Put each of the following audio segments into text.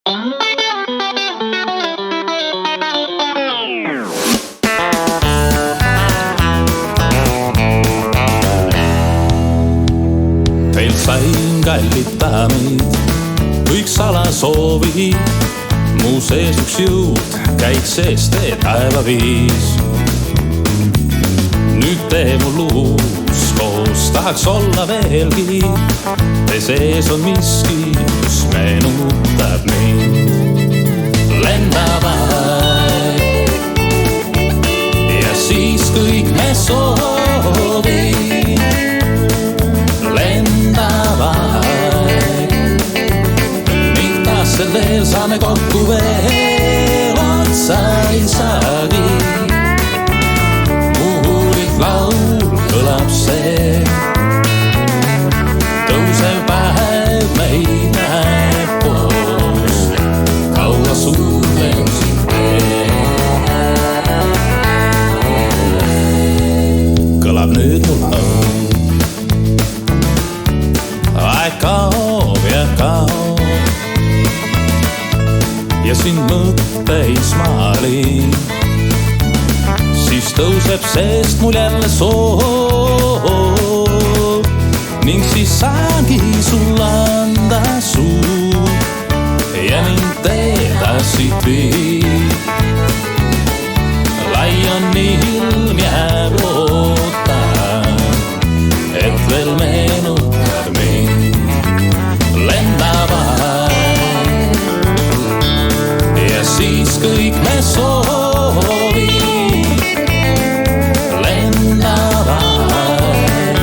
Teil sain kallid daamid kõik salasoovid, mu sees üks jõud käiks sees tee taeva viis. Nüüd tee mu luus koos tahaks olla veelgi, tee sees on miski, mis meenutab mind. Lendab aeg ja siis kõik me soovib. Lendab aeg ning taas sel teel saame kokku veel otsa ei saagi. Muhulik laul kõlab see, tõusev päev meid näeb koos, kaua suudlen siin teel. Kõlab nüüd mul õnn, aeg kaob ja kaob ja sind mõtteis maalin. Siis tõuseb seest mul jälle soov ning siis saangi sul anda suu ja mind edasi viib. Lai on ilm jääb ootan, et veel meenutab mind. Lendab aeg ja siis kõik me soovib. Lendab aeg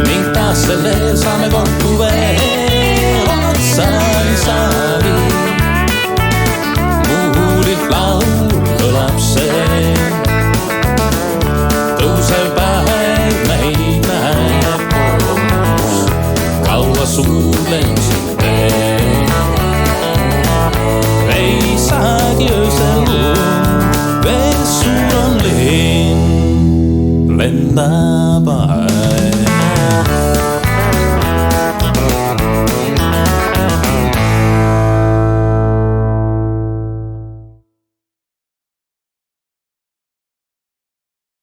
ning taas sel teel saame kokku veel otsa ei saagi. Muhulik laul kõlab see, tõusev päev meid näeb koos, kaua suudlen siin teel. Ei saagi öösel lund, veel suur on linn. Lendab aeg.